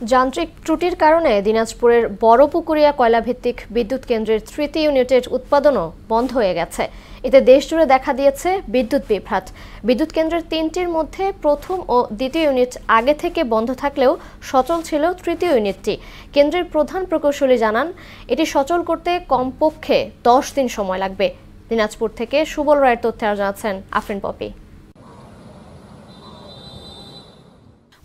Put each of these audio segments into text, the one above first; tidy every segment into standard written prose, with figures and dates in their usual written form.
যান্ত্রিক ত্রুটির কারণে দিনাজপুরের বড়পুকুরিয়া কয়লাভিত্তিক বিদ্যুৎ কেন্দ্রের তৃতীয় ইউনিটের উৎপাদনও বন্ধ হয়ে গেছে। এতে দেশজুড়ে দেখা দিয়েছে বিদ্যুৎ বিভ্রাট। বিদ্যুৎ কেন্দ্রের তিনটির মধ্যে প্রথম ও দ্বিতীয় ইউনিট আগে থেকে বন্ধ থাকলেও সচল ছিল তৃতীয় ইউনিটটি। কেন্দ্রের প্রধান প্রকৌশলী জানান, এটি সচল করতে কমপক্ষে 10 দিন সময় লাগবে। দিনাজপুর থেকে সুবল রায়ের তথ্যে জানাচ্ছেন আফরিন পপি।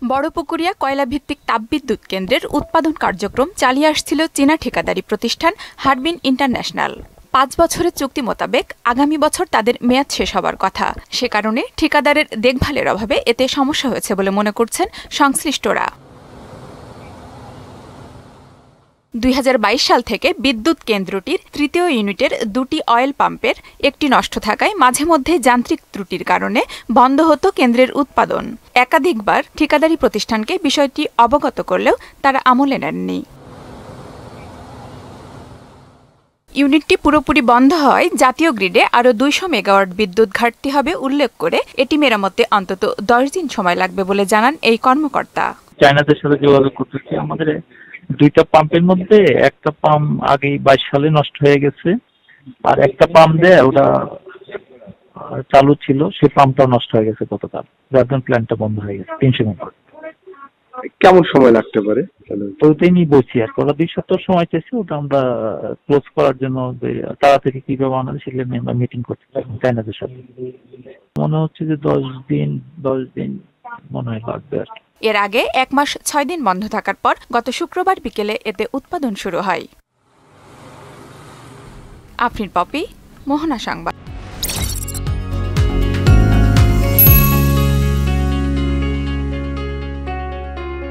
বড়পুকুরিয়া কয়লাভিত্তিক তাপবিদ্যুৎ কেন্দ্রের উৎপাদন কার্যক্রম চালিয়ে আসছিল চীনা ঠিকাদারি প্রতিষ্ঠান হারবিন ইন্টারন্যাশনাল। 5 বছরের চুক্তি মোতাবেক আগামী বছর তাদের মেয়াদ শেষ হবার কথা। সে কারণে ঠিকাদারের দেখভালের অভাবে এতে সমস্যা হয়েছে বলে মনে করছেন সংশ্লিষ্টরা। 2022 সাল থেকে বিদ্যুৎ কেন্দ্রটির তৃতীয় ইউনিটের 2টি অয়েল পাম্পের একটি নষ্ট থাকায় মাঝে মধ্যে যান্ত্রিক ত্রুটির কারণে বন্ধ হতো কেন্দ্রের উৎপাদন। একাধিকবার ঠিকাদারি প্রতিষ্ঠানকে বিষয়টি অবগত করলেও তারা আমলে নেননি। ইউনিটটি পুরোপুরি বন্ধ হয় জাতীয় গ্রিডে আরও 200 মেগাওয়াট বিদ্যুৎ ঘাটতি হবে উল্লেখ করে এটি মেরামতে অন্তত 10 দিন সময় লাগবে বলে জানান এই কর্মকর্তা। চায়নাদের সাথে যোগাযোগ করতেছি। আমাদের 2টা পাম্পের মধ্যে একটা পাম্প আগে 22 সালে নষ্ট হয়ে গেছে, আর একটা পাম্প দিয়ে ওটা চালু ছিল, সেই পাম্পটাও নষ্ট হয়ে গেছে গতকাল। যার প্ল্যান্টটা বন্ধ হয়ে গেছে 300 মেগাওয়াট। কেমন সময় লাগতে পারে? ওইটাই নিয়ে বলছি আর ওরা 2 সপ্তাহ সময় চেয়েছে, ওটা আমরা ক্লোজ করার জন্য তাড়াতাড়ি কিভাবে আনা সেটা নিয়ে আমরা মিটিং করতে পারি চায়নাদের সাথে। মনে হচ্ছে যে 10 দিন মনে হয় লাগবে আর কি। এর আগে 1 মাস 6 দিন বন্ধ থাকার পর গত শুক্রবার বিকেলে এতে উৎপাদন শুরু হয়। আফরিন পপি, মোহনা সংবাদ।